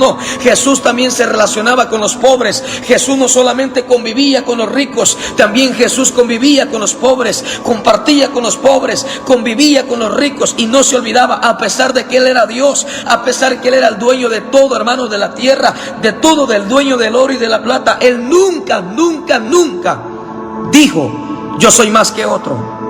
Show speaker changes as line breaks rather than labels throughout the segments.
No, Jesús también se relacionaba con los pobres. Jesús no solamente convivía con los ricos, también Jesús convivía con los pobres, compartía con los pobres, convivía con los ricos y no se olvidaba, a pesar de que Él era Dios, a pesar que Él era el dueño de todo, hermanos, de la tierra, de todo, del dueño del oro y de la plata. Él nunca, nunca, nunca dijo: yo soy más que otro.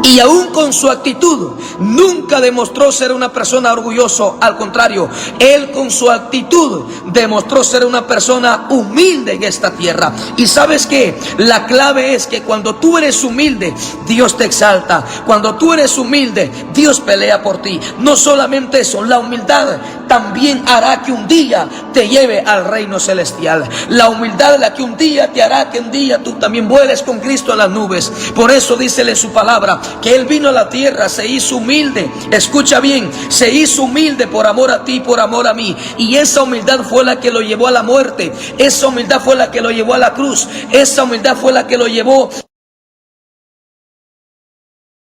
Y aún con su actitud nunca demostró ser una persona orgulloso. Al contrario, Él con su actitud demostró ser una persona humilde en esta tierra. Y ¿sabes qué? La clave es que cuando tú eres humilde, Dios te exalta. Cuando tú eres humilde, Dios pelea por ti. No solamente eso, la humildad también hará que un día te lleve al reino celestial. La humildad es la que un día te hará que un día tú también vueles con Cristo en las nubes. Por eso dícele su palabra, que Él vino a la tierra, se hizo humilde. Escucha bien, se hizo humilde por amor a ti, por amor a mí. Y esa humildad fue la que lo llevó a la muerte. Esa humildad fue la que lo llevó a la cruz. Esa humildad fue la que lo llevó,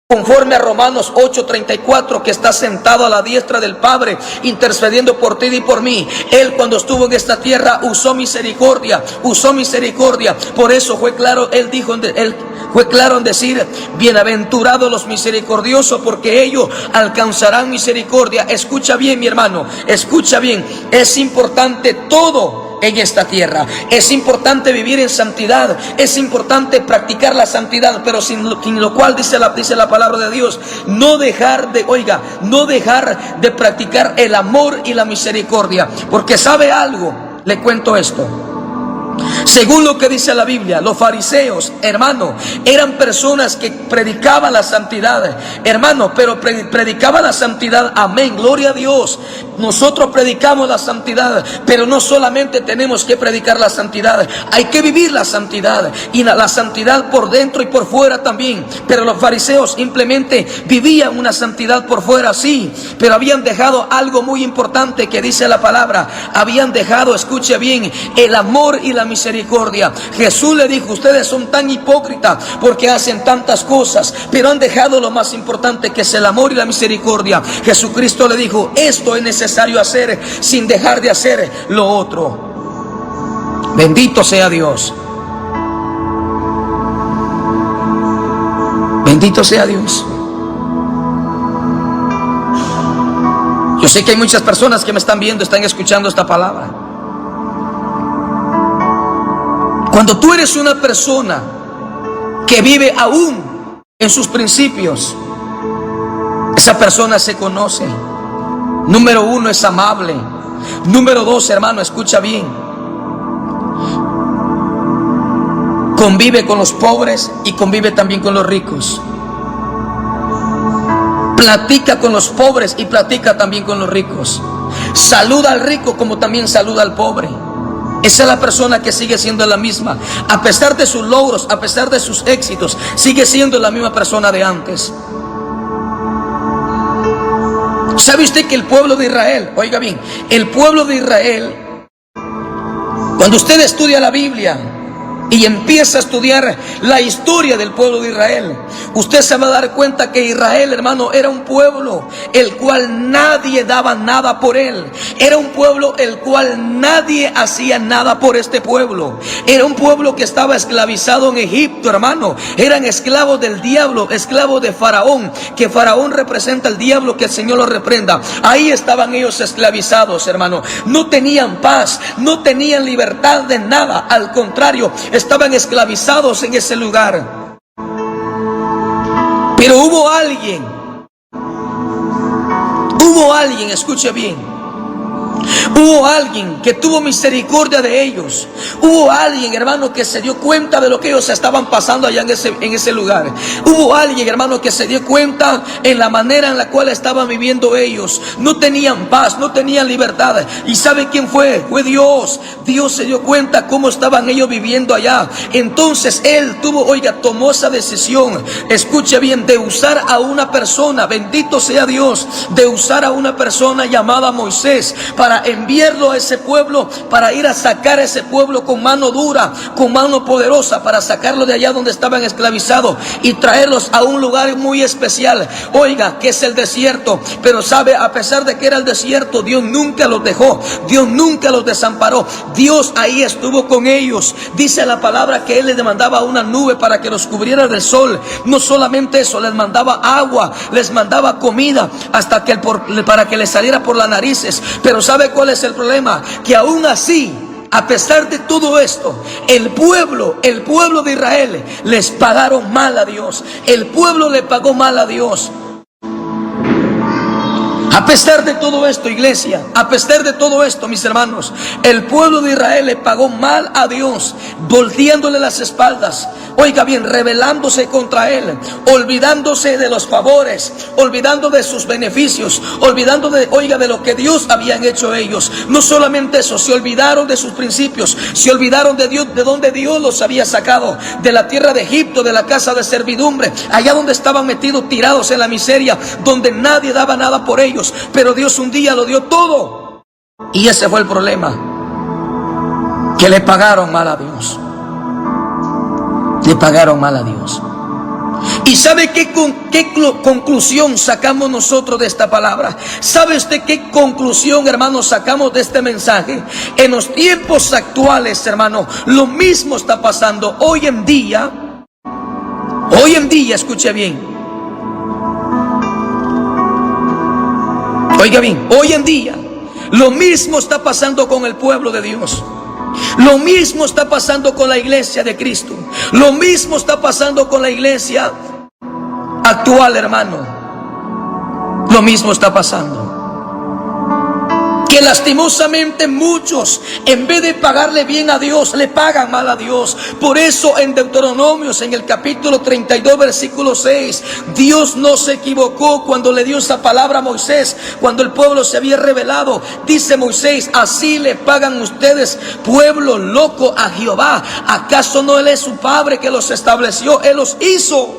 conforme a Romanos 8:34, que está sentado a la diestra del Padre, intercediendo por ti y por mí. Él, cuando estuvo en esta tierra, usó misericordia, usó misericordia. Por eso fue claro, Él dijo, Él fue claro en decir: bienaventurados los misericordiosos, porque ellos alcanzarán misericordia. Escucha bien, mi hermano, escucha bien. Es importante todo en esta tierra. Es importante vivir en santidad, es importante practicar la santidad, pero sin lo cual dice la palabra de Dios, no dejar de practicar el amor y la misericordia. Porque ¿sabe algo? Le cuento esto. Según lo que dice la Biblia, los fariseos, hermano, eran personas que predicaban la santidad, hermano, pero predicaban la santidad, amén, gloria a Dios. Nosotros predicamos la santidad, pero no solamente tenemos que predicar la santidad, hay que vivir la santidad, y la santidad por dentro y por fuera también. Pero los fariseos simplemente vivían una santidad por fuera, sí, pero habían dejado algo muy importante que dice la palabra. Habían dejado, escuche bien, el amor y la misericordia. Jesús le dijo: ustedes son tan hipócritas porque hacen tantas cosas, pero han dejado lo más importante, que es el amor y la misericordia. Jesucristo le dijo: esto es necesario hacer sin dejar de hacer lo otro. Bendito sea Dios. Bendito sea Dios. Yo sé que hay muchas personas que me están viendo, están escuchando esta palabra. Cuando tú eres una persona que vive aún en sus principios, esa persona se conoce. Número uno, es amable. Número dos, hermano, escucha bien, convive con los pobres y convive también con los ricos. Platica con los pobres y platica también con los ricos. Saluda al rico como también saluda al pobre. Esa es la persona que sigue siendo la misma. A pesar de sus logros, a pesar de sus éxitos, sigue siendo la misma persona de antes. ¿Sabe usted que el pueblo de Israel, oiga bien, el pueblo de Israel, cuando usted estudia la Biblia y empieza a estudiar la historia del pueblo de Israel, usted se va a dar cuenta que Israel, hermano, era un pueblo el cual nadie daba nada por él. Era un pueblo el cual nadie hacía nada por este pueblo. Era un pueblo que estaba esclavizado en Egipto, hermano. Eran esclavos del diablo, esclavos de Faraón, que Faraón representa al diablo, que el Señor lo reprenda. Ahí estaban ellos esclavizados, hermano. No tenían paz, no tenían libertad de nada. Al contrario, estaban esclavizados en ese lugar. Pero hubo alguien, escuche bien, hubo alguien que tuvo misericordia de ellos. Hubo alguien, hermano, que se dio cuenta de lo que ellos estaban pasando allá en ese lugar. Hubo alguien, hermano, que se dio cuenta en la manera en la cual estaban viviendo ellos. No tenían paz, no tenían libertad. ¿Y sabe quién fue? Fue Dios. Dios se dio cuenta cómo estaban ellos viviendo allá. Entonces Él tomó esa decisión, escuche bien, de usar a una persona, bendito sea Dios, de usar a una persona llamada Moisés, para enviar enviarlo a ese pueblo, para ir a sacar a ese pueblo con mano dura, con mano poderosa, para sacarlo de allá donde estaban esclavizados y traerlos a un lugar muy especial, oiga, que es el desierto. Pero sabe, a pesar de que era el desierto, Dios nunca los dejó, Dios nunca los desamparó, Dios ahí estuvo con ellos. Dice la palabra que Él les mandaba una nube para que los cubriera del sol. No solamente eso, les mandaba agua, les mandaba comida, hasta que para que les saliera por las narices. Pero ¿sabe cuál es el problema? Que aún así, a pesar de todo esto, el pueblo de Israel les pagaron mal a Dios. El pueblo le pagó mal a Dios. A pesar de todo esto, iglesia, a pesar de todo esto, mis hermanos, el pueblo de Israel le pagó mal a Dios, volteándole las espaldas, oiga bien, rebelándose contra Él, olvidándose de los favores, olvidando de sus beneficios, olvidando de lo que Dios habían hecho ellos. No solamente eso, se olvidaron de sus principios, se olvidaron de Dios, de donde Dios los había sacado, de la tierra de Egipto, de la casa de servidumbre, allá donde estaban metidos, tirados en la miseria, donde nadie daba nada por ellos. Pero Dios un día lo dio todo. Y ese fue el problema, que le pagaron mal a Dios. Le pagaron mal a Dios. ¿Y sabe qué conclusión sacamos nosotros de esta palabra? ¿Sabe usted qué conclusión, hermano, sacamos de este mensaje? En los tiempos actuales, hermano, lo mismo está pasando. Hoy en día, escuche bien. Oiga bien, hoy en día lo mismo está pasando con el pueblo de Dios. Lo mismo está pasando con la iglesia de Cristo. Lo mismo está pasando con la iglesia actual, hermano. Lo mismo está pasando. Que lastimosamente muchos, en vez de pagarle bien a Dios, le pagan mal a Dios. Por eso en Deuteronomios, en el capítulo 32, versículo 6, Dios no se equivocó cuando le dio esa palabra a Moisés, cuando el pueblo se había rebelado. Dice Moisés: así le pagan ustedes, pueblo loco, a Jehová. ¿Acaso no Él es su Padre que los estableció? Él los hizo.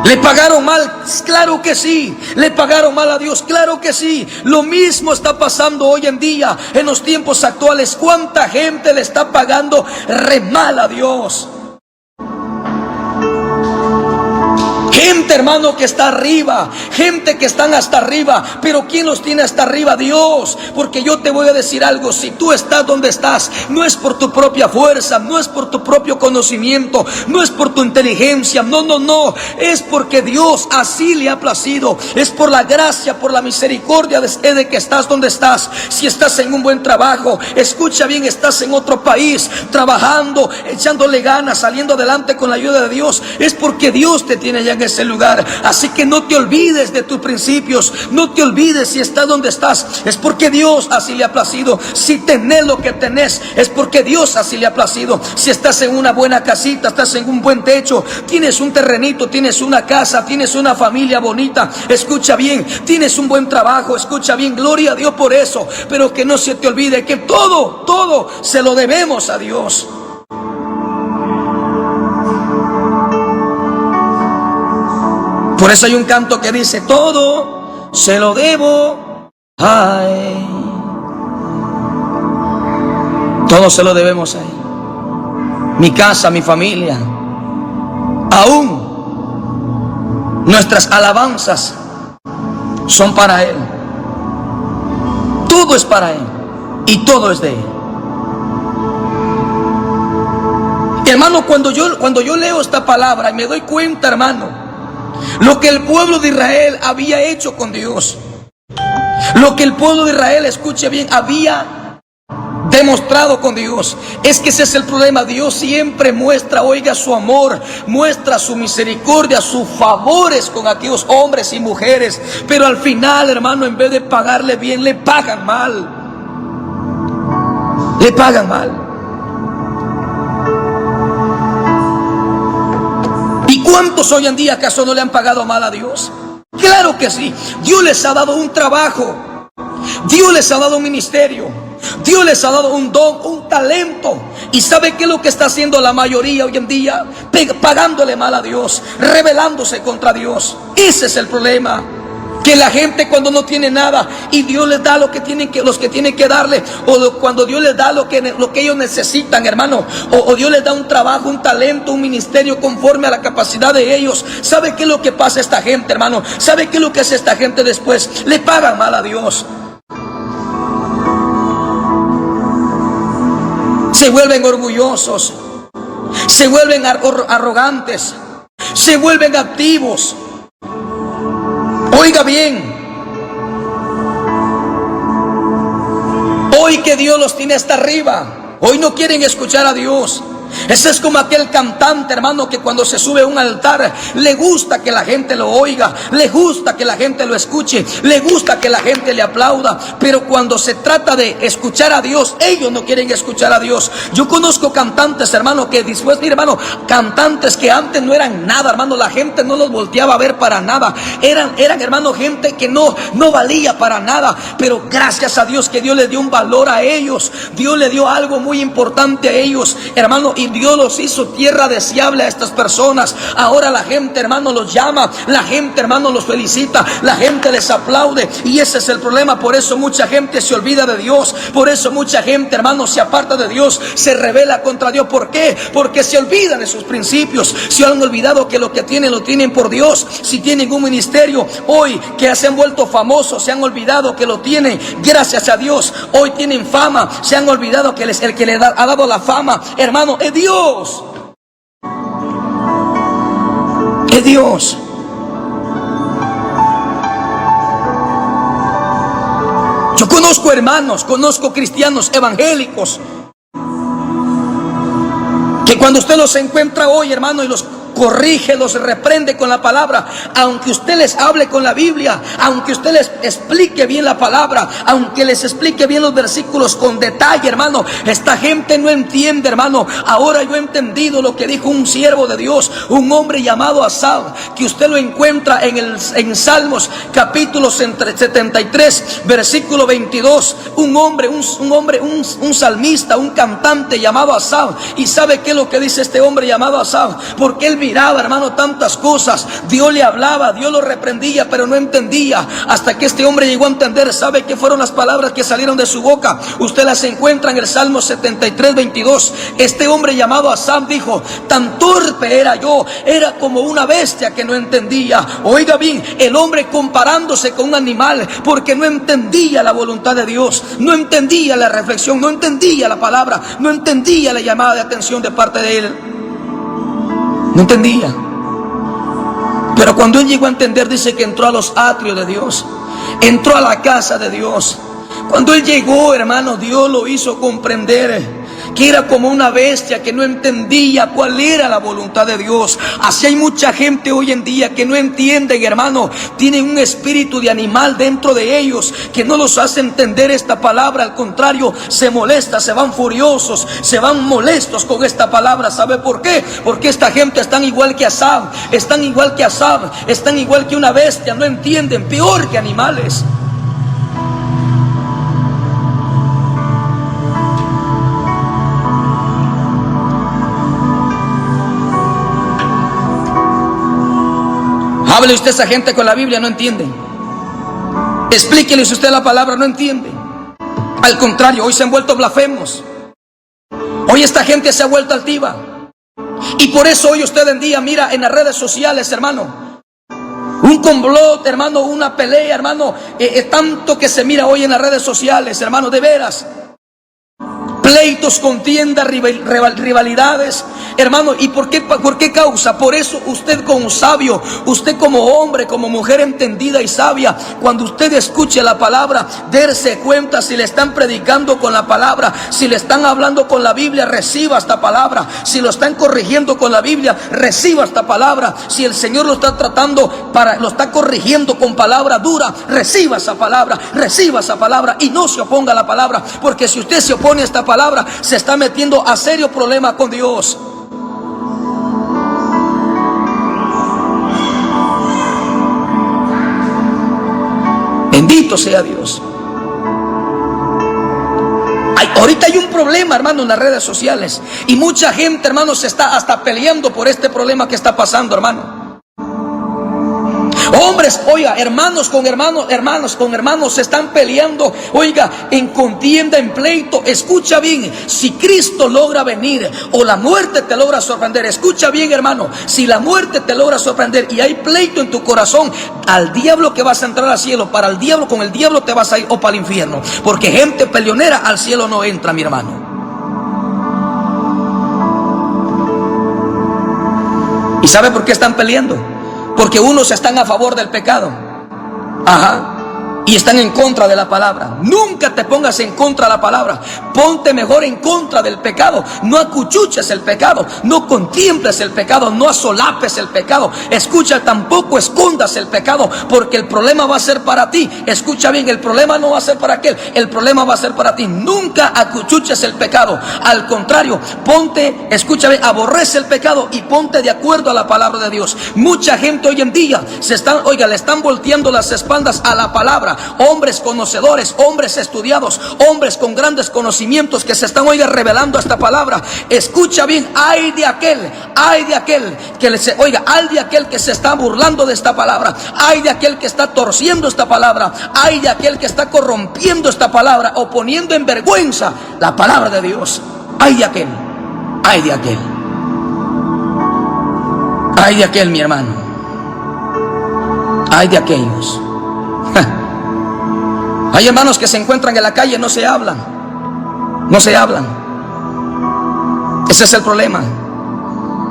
¿Le pagaron mal? Claro que sí. ¿Le pagaron mal a Dios? Claro que sí. Lo mismo está pasando hoy en día, en los tiempos actuales. ¿Cuánta gente le está pagando re mal a Dios? Gente, hermano, que está arriba, gente que están hasta arriba, pero ¿quién los tiene hasta arriba? Dios. Porque yo te voy a decir algo: si tú estás donde estás, no es por tu propia fuerza, no es por tu propio conocimiento, no es por tu inteligencia, no, es porque Dios así le ha placido, es por la gracia, por la misericordia de que estás donde estás. Si estás en un buen trabajo, escucha bien, estás en otro país, trabajando, echándole ganas, saliendo adelante con la ayuda de Dios, es porque Dios te tiene ya en ese lugar. Así que no te olvides de tus principios, no te olvides si estás donde estás, es porque Dios así le ha placido. Si tenés lo que tenés, es porque Dios así le ha placido. Si estás en una buena casita, estás en un buen techo, tienes un terrenito, tienes una casa, tienes una familia bonita, escucha bien, tienes un buen trabajo, escucha bien, gloria a Dios por eso. Pero que no se te olvide que todo se lo debemos a Dios. Por eso hay un canto que dice: todo se lo debo a Él. Todo se lo debemos a Él. Mi casa, mi familia, aún nuestras alabanzas son para Él. Todo es para Él y todo es de Él. Hermano, cuando yo leo esta palabra y me doy cuenta, hermano, lo que el pueblo de Israel había hecho con Dios, lo que el pueblo de Israel, escuche bien, había demostrado con Dios, es que ese es el problema. Dios siempre muestra, oiga, su amor, muestra su misericordia, sus favores con aquellos hombres y mujeres, pero al final, hermano, en vez de pagarle bien, le pagan mal. Le pagan mal. ¿Y cuántos hoy en día acaso no le han pagado mal a Dios? Claro que sí. Dios les ha dado un trabajo, Dios les ha dado un ministerio, Dios les ha dado un don, un talento. ¿Y sabe qué es lo que está haciendo la mayoría hoy en día? Pagándole mal a Dios, rebelándose contra Dios. Ese es el problema. Que la gente cuando no tiene nada y Dios les da lo que tienen que, los que tienen que darle, cuando Dios les da lo que ellos necesitan, hermano, o Dios les da un trabajo, un talento, un ministerio conforme a la capacidad de ellos. ¿Sabe qué es lo que pasa a esta gente, hermano? ¿Sabe qué es lo que hace esta gente después? Le pagan mal a Dios. Se vuelven orgullosos, se vuelven arrogantes, se vuelven activos. Oiga bien, hoy que Dios los tiene hasta arriba, hoy no quieren escuchar a Dios. Ese es como aquel cantante, hermano, que cuando se sube a un altar le gusta que la gente lo oiga, le gusta que la gente lo escuche, le gusta que la gente le aplauda, pero cuando se trata de escuchar a Dios, ellos no quieren escuchar a Dios. Yo conozco cantantes, hermano, que después, mire, hermano, cantantes que antes no eran nada, hermano, la gente no los volteaba a ver para nada, eran hermano, gente que no valía para nada, pero gracias a Dios que Dios les dio un valor a ellos, Dios le dio algo muy importante a ellos, hermano, y Dios los hizo tierra deseable a estas personas. Ahora la gente, hermano, los llama, la gente, hermano, los felicita, la gente les aplaude, y ese es el problema. Por eso mucha gente se olvida de Dios, por eso mucha gente, hermano, se aparta de Dios, se rebela contra Dios. ¿Por qué? Porque se olvidan de sus principios, se han olvidado que lo que tienen lo tienen por Dios. Si tienen un ministerio hoy que se han vuelto famosos, se han olvidado que lo tienen gracias a Dios. Hoy tienen fama, se han olvidado que el que les ha dado la fama, hermano, es Dios. Es Dios. Yo conozco hermanos, conozco cristianos evangélicos que cuando usted los encuentra hoy, hermano, y los corrige, los reprende con la palabra, aunque usted les hable con la Biblia, aunque usted les explique bien la palabra, aunque les explique bien los versículos con detalle, hermano, esta gente no entiende, hermano. Ahora yo he entendido lo que dijo un siervo de Dios, un hombre llamado Asaf, que usted lo encuentra en Salmos capítulo 73 versículo 22. Un salmista, un cantante llamado Asaf. Y sabe qué es lo que dice este hombre llamado Asaf, porque él miraba, hermano, tantas cosas. Dios le hablaba, Dios lo reprendía, pero no entendía, hasta que este hombre llegó a entender. ¿Sabe qué fueron las palabras que salieron de su boca? Usted las encuentra en el Salmo 73, 22. Este hombre llamado Asaf dijo: tan torpe era yo, era como una bestia que no entendía. Oiga bien, el hombre comparándose con un animal, porque no entendía la voluntad de Dios, no entendía la reflexión, no entendía la palabra, no entendía la llamada de atención de parte de él. No entendía. Pero cuando él llegó a entender, dice que entró a los atrios de Dios, entró a la casa de Dios. Cuando él llegó, hermano, Dios lo hizo comprender que era como una bestia que no entendía cuál era la voluntad de Dios. Así hay mucha gente hoy en día que no entienden, hermano, tienen un espíritu de animal dentro de ellos que no los hace entender esta palabra. Al contrario, se molesta, se van furiosos, se van molestos con esta palabra. ¿Sabe por qué? Porque esta gente están igual que Asaf, están igual que una bestia, no entienden, peor que animales. Hable usted a esa gente con la Biblia, no entiende. Explíquele usted la palabra, no entiende. Al contrario, hoy se han vuelto blasfemos. Hoy esta gente se ha vuelto altiva. Y por eso hoy usted en día mira en las redes sociales, hermano, un complot, hermano, una pelea, hermano, tanto que se mira hoy en las redes sociales, hermano, de veras. Pleitos, contiendas, rivalidades, hermano. ¿Y por qué causa? Por eso usted como sabio, usted como hombre, como mujer entendida y sabia, cuando usted escuche la palabra, darse cuenta si le están predicando con la palabra, si le están hablando con la Biblia, reciba esta palabra. Si lo están corrigiendo con la Biblia, reciba esta palabra. Si el Señor lo está lo está corrigiendo con palabra dura, reciba esa palabra y no se oponga a la palabra, porque si usted se opone a esta palabra, se está metiendo a serio problema con Dios. Bendito sea Dios. Ahorita hay un problema, hermano, en las redes sociales, y mucha gente, hermano, se está hasta peleando por este problema que está pasando, hermano. Hombres, oiga, hermanos con hermanos se están peleando, oiga, en contienda, en pleito. Escucha bien, si Cristo logra venir o la muerte te logra sorprender, escucha bien, hermano, si la muerte te logra sorprender y hay pleito en tu corazón, al diablo que vas a entrar al cielo, para el diablo, con el diablo te vas a ir o para el infierno, porque gente peleonera al cielo no entra, mi hermano. ¿Y sabe por qué están peleando? Porque unos están a favor del pecado, y están en contra de la palabra. Nunca te pongas en contra de la palabra. Ponte mejor en contra del pecado. No acuchuches el pecado, no contemples el pecado, no asolapes el pecado. Escucha, tampoco escondas el pecado, porque el problema va a ser para ti. Escucha bien, el problema no va a ser para aquel, el problema va a ser para ti. Nunca acuchuches el pecado. Al contrario, ponte, escucha bien, aborrece el pecado y ponte de acuerdo a la palabra de Dios. Mucha gente hoy en día le están volteando las espaldas a la palabra. Hombres conocedores, hombres estudiados, hombres con grandes conocimientos que se están revelando esta palabra. Escucha bien, ay de aquel que se está burlando de esta palabra, ay de aquel que está torciendo esta palabra, ay de aquel que está corrompiendo esta palabra o poniendo en vergüenza la palabra de Dios. Ay de aquel, ay de aquel, ay de aquel, mi hermano, ay de aquellos. Hay hermanos que se encuentran en la calle, no se hablan. Ese es el problema.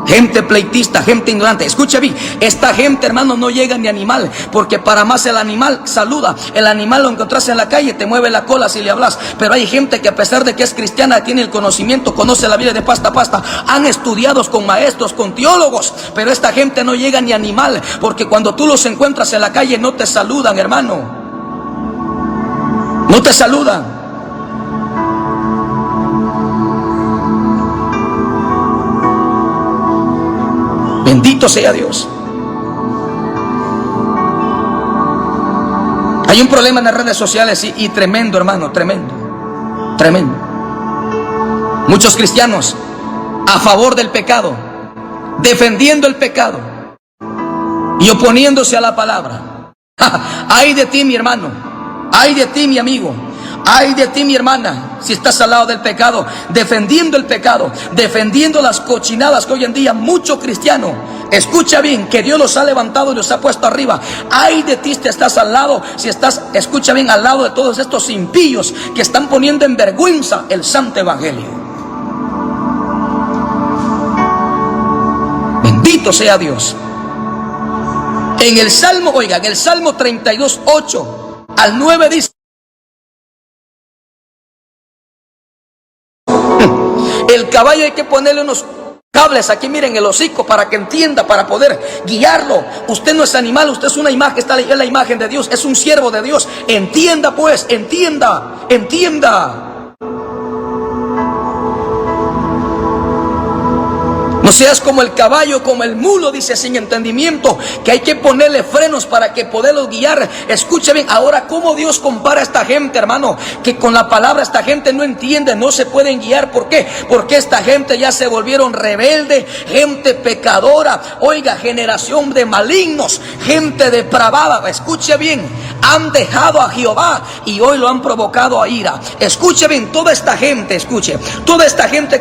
Gente pleitista, gente ignorante. Escucha bien, esta gente, hermano, no llega ni animal, porque para más el animal saluda. El animal lo encontrás en la calle, te mueve la cola si le hablas. Pero hay gente que a pesar de que es cristiana, tiene el conocimiento, conoce la Biblia de pasta a pasta, han estudiado con maestros, con teólogos, pero esta gente no llega ni animal, porque cuando tú los encuentras en la calle no te saludan, hermano. No te saludan. Bendito sea Dios. Hay un problema en las redes sociales y tremendo, hermano, tremendo. Muchos cristianos a favor del pecado, defendiendo el pecado y oponiéndose a la palabra. Ay de ti, mi hermano. Ay de ti, mi amigo, ay de ti, mi hermana, si estás al lado del pecado, defendiendo el pecado, defendiendo las cochinadas que hoy en día mucho cristiano, escucha bien, que Dios los ha levantado y los ha puesto arriba. Ay de ti si estás al lado, si estás, escucha bien, al lado de todos estos impíos que están poniendo en vergüenza el santo evangelio. Bendito sea Dios. En el Salmo 32:8 al 9 dice: el caballo hay que ponerle unos cables aquí, miren, el hocico, para que entienda, para poder guiarlo. Usted no es animal, usted es una imagen, está en la imagen de Dios, es un siervo de Dios. Entienda pues, entienda. No seas como el caballo, como el mulo, dice, sin entendimiento, que hay que ponerle frenos para que poderlos guiar. Escuche bien, ahora cómo Dios compara a esta gente, hermano, que con la palabra esta gente no entiende, no se pueden guiar. ¿Por qué? Porque esta gente ya se volvieron rebelde, gente pecadora, oiga, generación de malignos, gente depravada. Escuche bien, han dejado a Jehová y hoy lo han provocado a ira. Escuche bien, toda esta gente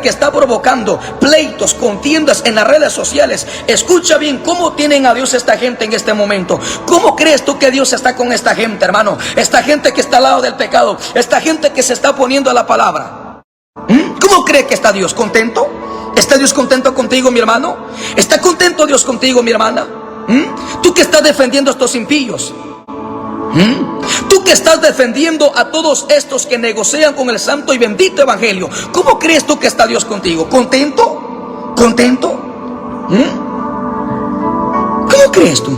que está provocando pleitos, contiendas en las redes sociales, escucha bien cómo tienen a Dios esta gente en este momento. ¿Cómo crees tú que Dios está con esta gente, hermano? Esta gente que está al lado del pecado, esta gente que se está poniendo a la palabra. ¿Cómo cree que está Dios? ¿Contento? ¿Está Dios contento contigo, mi hermano? ¿Está contento Dios contigo, mi hermana? Tú que estás defendiendo a estos impíos, tú que estás defendiendo a todos estos que negocian con el santo y bendito evangelio, ¿cómo crees tú que está Dios contigo? ¿Contento? ¿Cómo crees tú?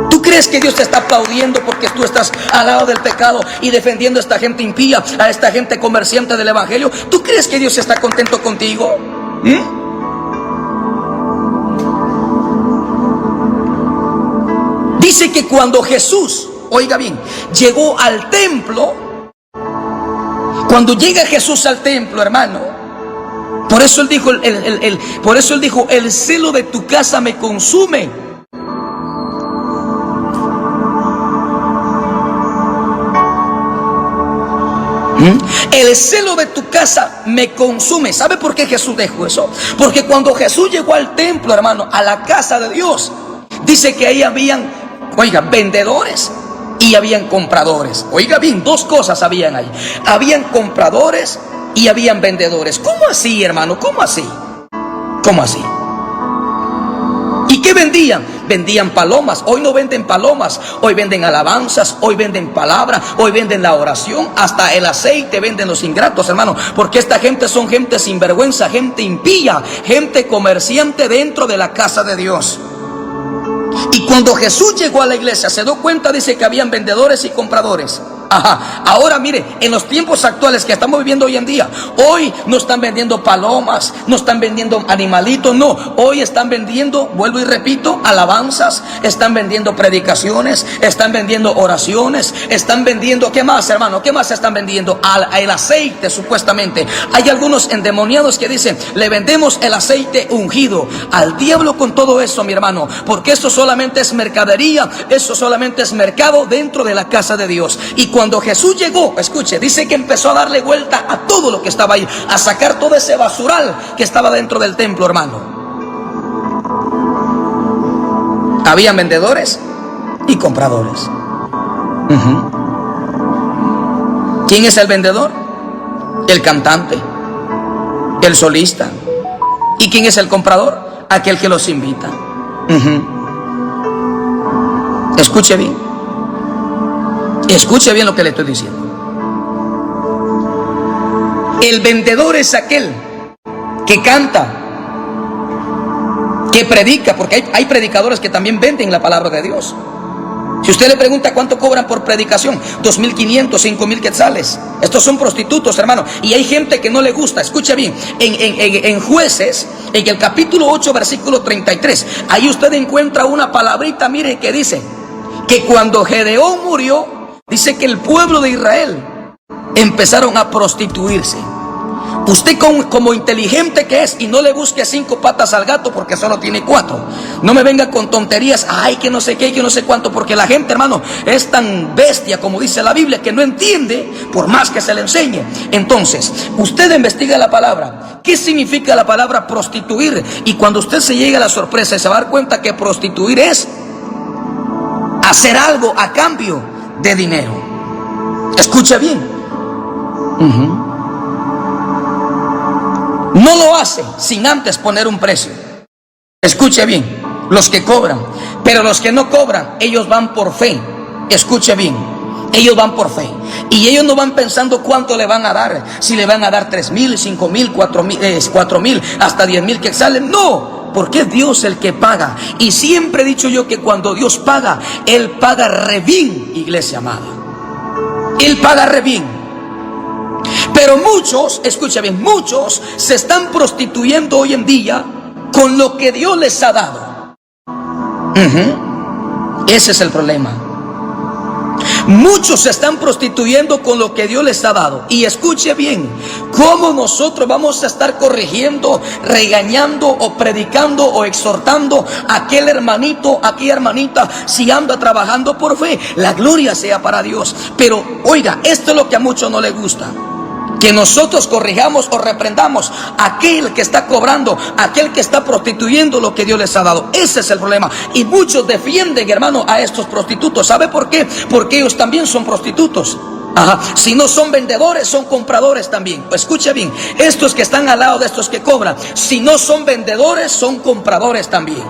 ¿Tú crees que Dios te está aplaudiendo porque tú estás al lado del pecado y defendiendo a esta gente impía, a esta gente comerciante del evangelio? ¿Tú crees que Dios está contento contigo? Dice que cuando Jesús, oiga bien, llegó al templo, cuando llega Jesús al templo, hermano, por eso él dijo, el celo de tu casa me consume. El celo de tu casa me consume. ¿Sabe por qué Jesús dijo eso? Porque cuando Jesús llegó al templo, hermano, a la casa de Dios, dice que ahí habían, oiga, vendedores y habían compradores. Oiga bien, dos cosas habían ahí. Habían compradores y habían vendedores. ¿Cómo así, hermano? ¿Cómo así? ¿Cómo así? ¿Y qué vendían? Vendían palomas. Hoy no venden palomas, hoy venden alabanzas, hoy venden palabra, hoy venden la oración, hasta el aceite venden los ingratos, hermano, porque esta gente son gente sinvergüenza, gente impía, gente comerciante dentro de la casa de Dios. Y cuando Jesús llegó a la iglesia, se dio cuenta, dice que habían vendedores y compradores. Ajá. Ahora mire, en los tiempos actuales que estamos viviendo hoy en día, hoy no están vendiendo palomas, no están vendiendo animalitos, no, hoy están vendiendo, vuelvo y repito, alabanzas, están vendiendo predicaciones, están vendiendo oraciones, están vendiendo, ¿qué más, hermano? ¿Qué más están vendiendo? El aceite, supuestamente. Hay algunos endemoniados que dicen, le vendemos el aceite ungido. Al diablo con todo eso, mi hermano, porque eso solamente es mercadería, eso solamente es mercado dentro de la casa de Dios. Y cuando Jesús llegó, escuche, dice que empezó a darle vuelta a todo lo que estaba ahí, a sacar todo ese basural que estaba dentro del templo, hermano. Habían vendedores y compradores. ¿Quién es el vendedor? El cantante, el solista. ¿Y quién es el comprador? Aquel que los invita. Escuche bien. Escuche bien lo que le estoy diciendo. El vendedor es aquel que canta, que predica, porque hay predicadores que también venden la palabra de Dios. Si usted le pregunta cuánto cobran por predicación, 2.500, 5.000 quetzales. Estos son prostitutos, hermano. Y hay gente que no le gusta. Escuche bien, en Jueces, en el capítulo 8, versículo 33, ahí usted encuentra una palabrita, mire, que dice que cuando Gedeón murió, dice que el pueblo de Israel empezaron a prostituirse. Usted como inteligente que es, y no le busque 5 patas al gato porque solo tiene 4. No me venga con tonterías, ay, que no sé qué, que no sé cuánto, porque la gente, hermano, es tan bestia, como dice la Biblia, que no entiende por más que se le enseñe. Entonces, usted investiga la palabra. ¿Qué significa la palabra prostituir? Y cuando usted se llega a la sorpresa, se va a dar cuenta que prostituir es hacer algo a cambio de dinero. Escucha bien. No lo hace sin antes poner un precio. Escuche bien, los que cobran, pero los que no cobran, ellos van por fe. Escuche bien, ellos van por fe. Y ellos no van pensando cuánto le van a dar, si le van a dar 3.000, 5.000, 4.000, hasta 10.000 quetzales. No, porque es Dios el que paga. Y siempre he dicho yo que cuando Dios paga, Él paga re bien, iglesia amada. Él paga re bien. Pero muchos, escucha bien, muchos se están prostituyendo hoy en día con lo que Dios les ha dado. Ese es el problema. Muchos se están prostituyendo con lo que Dios les ha dado. Y escuche bien, ¿cómo nosotros vamos a estar corrigiendo, regañando o predicando o exhortando a aquel hermanito, a aquella hermanita, si anda trabajando por fe? La gloria sea para Dios. Pero oiga, esto es lo que a muchos no les gusta. Que nosotros corrijamos o reprendamos a aquel que está cobrando, a aquel que está prostituyendo lo que Dios les ha dado. Ese es el problema. Y muchos defienden, hermano, a estos prostitutos. ¿Sabe por qué? Porque ellos también son prostitutos. Si no son vendedores, son compradores también. Escucha bien, estos que están al lado de estos que cobran, si no son vendedores, son compradores también.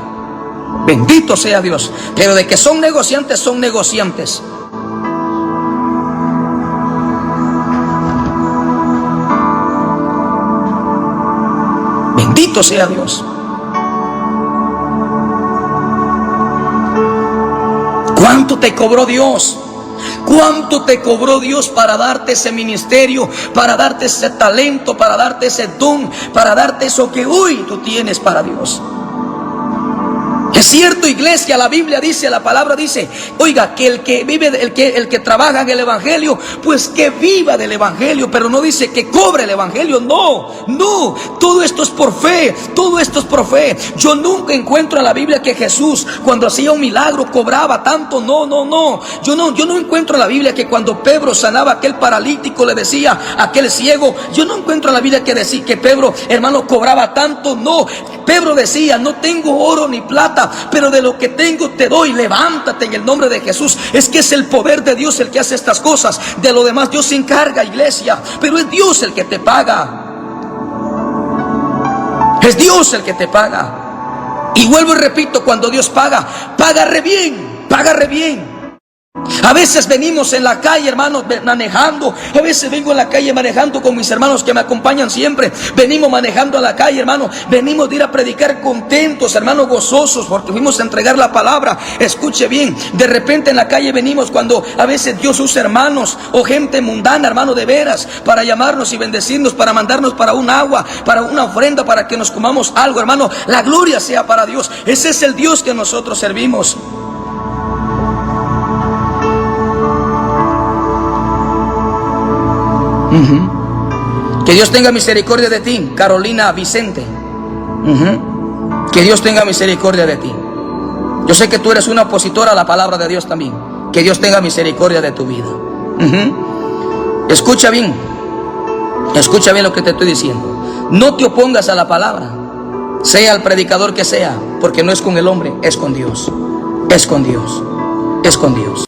Bendito sea Dios. Pero de que son negociantes, son negociantes. Bendito sea Dios. ¿Cuánto te cobró Dios? ¿Cuánto te cobró Dios para darte ese ministerio, para darte ese talento, para darte ese don, para darte eso que hoy tú tienes para Dios? Es cierto, iglesia, la Biblia dice, la palabra dice, oiga, que el que vive, el que trabaja en el evangelio, pues que viva del evangelio, pero no dice que cobre el evangelio. No, no, todo esto es por fe, todo esto es por fe. Yo nunca encuentro en la Biblia que Jesús, cuando hacía un milagro, cobraba tanto. No, no, no. Yo no encuentro en la Biblia que cuando Pedro sanaba a aquel paralítico, le decía a aquel ciego, yo no encuentro en la Biblia que decía que Pedro, hermano, cobraba tanto. No, Pedro decía, no tengo oro ni plata, pero de lo que tengo te doy, levántate en el nombre de Jesús. Es que es el poder de Dios el que hace estas cosas. De lo demás Dios se encarga, iglesia, pero es Dios el que te paga. Es Dios el que te paga. Y vuelvo y repito, cuando Dios paga, paga re bien, paga re bien. A veces venimos en la calle, hermanos, manejando. A veces vengo en la calle manejando con mis hermanos que me acompañan siempre. Venimos manejando a la calle, hermano. Venimos de ir a predicar contentos, hermanos, gozosos, porque fuimos a entregar la palabra. Escuche bien, de repente en la calle venimos cuando a veces Dios usa hermanos o gente mundana, hermano, de veras, para llamarnos y bendecirnos, para mandarnos para un agua, para una ofrenda, para que nos comamos algo, hermano. La gloria sea para Dios. Ese es el Dios que nosotros servimos. Que Dios tenga misericordia de ti, Carolina Vicente. Que Dios tenga misericordia de ti. Yo sé que tú eres una opositora a la palabra de Dios también. Que Dios tenga misericordia de tu vida. Escucha bien lo que te estoy diciendo. No te opongas a la palabra, sea el predicador que sea, porque no es con el hombre, es con Dios. Es con Dios. Es con Dios.